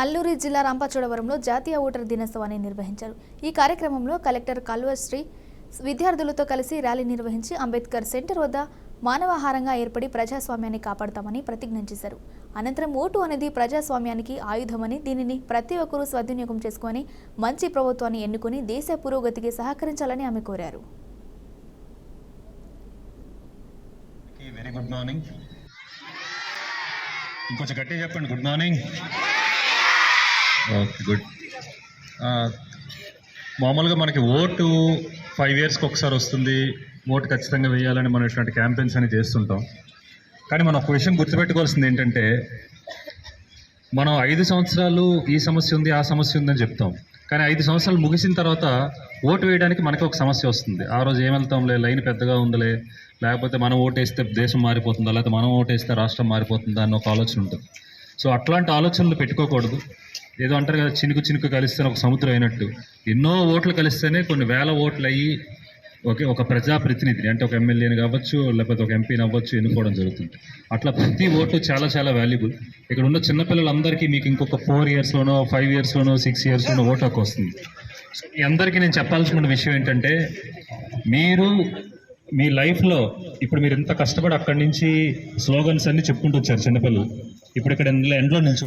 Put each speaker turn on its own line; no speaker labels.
అల్లూరి జిల్లా రంపచోడవరంలో జాతీయ ఓటర్ దినోత్సవాన్ని నిర్వహించారు. ఈ కార్యక్రమంలో కలెక్టర్ కల్వశ్రీ విద్యార్థులతో కలిసి ర్యాలీ నిర్వహించి అంబేద్కర్ సెంటర్ వద్ద మానవహారంగా ఏర్పడి ప్రజాస్వామ్యాన్ని కాపాడతామని ప్రతిజ్ఞ చేశారు. అనంతరం ఓటు అనేది ప్రజాస్వామ్యానికి ఆయుధమని, దీనిని ప్రతి ఒక్కరూ సద్వినియోగం చేసుకుని మంచి ప్రభుత్వాన్ని ఎన్నుకుని దేశ పురోగతికి సహకరించాలని ఆమె కోరారు.
Very good morning. ఇంకొంచెం గట్టిగా చెప్పండి. Good morning. Okay, good. మామూలుగా మనకి ఓటు 5 yearsకి ఒకసారి వస్తుంది. ఓటు ఖచ్చితంగా వేయాలని మనం ఇట్లాంటి క్యాంపెయిన్స్ అని చేస్తుంటాం. కానీ మనం ఒక విషయం గుర్తుపెట్టుకోవాల్సింది ఏంటంటే, మనం 5 సంవత్సరాలు ఈ సమస్య ఉంది, ఆ సమస్య ఉందని చెప్తాం. కానీ 5 సంవత్సరాలు ముగిసిన తర్వాత ఓటు వేయడానికి మనకి ఒక సమస్య వస్తుంది. ఆ రోజు ఏమెళ్తాంలే, లైన్ పెద్దగా ఉందిలే, లేకపోతే మనం ఓటేస్తే దేశం మారిపోతుందా, లేకపోతే మనం ఓటేస్తే రాష్ట్రం మారిపోతుందా అన్న ఒక ఆలోచన ఉంటుంది. సో అట్లాంటి ఆలోచనలు పెట్టుకోకూడదు. ఏదో అంటారు కదా, చినుకు చినుకు కలిస్తేనే ఒక సముద్రం అయినట్టు. ఎన్నో ఓట్లు కలిస్తేనే కొన్ని వేల ఓట్లు అయ్యి ఒక ప్రజాప్రతినిధిని, అంటే ఒక ఎమ్మెల్యేని కావచ్చు, లేకపోతే ఒక ఎంపీని అవ్వచ్చు, ఎన్నుకోవడం జరుగుతుంది. అట్లా ప్రతి ఓటు చాలా చాలా వాల్యుబుల్. ఇక్కడ ఉన్న చిన్నపిల్లలందరికీ మీకు ఇంకొక 4 yearsలోనో 5 yearsలోనో 6 yearsలోనో ఓటు హక్కు వస్తుంది. మీ అందరికీ నేను చెప్పాల్సిన విషయం ఏంటంటే, మీరు మీ లైఫ్లో ఇప్పుడు మీరు ఇంత కష్టపడి అక్కడి నుంచి స్లోగన్స్ అన్ని చెప్పుకుంటూ వచ్చారు చిన్నపిల్లలు. ఇప్పుడు ఇక్కడ ఎండ్లో నిల్చుంటారు.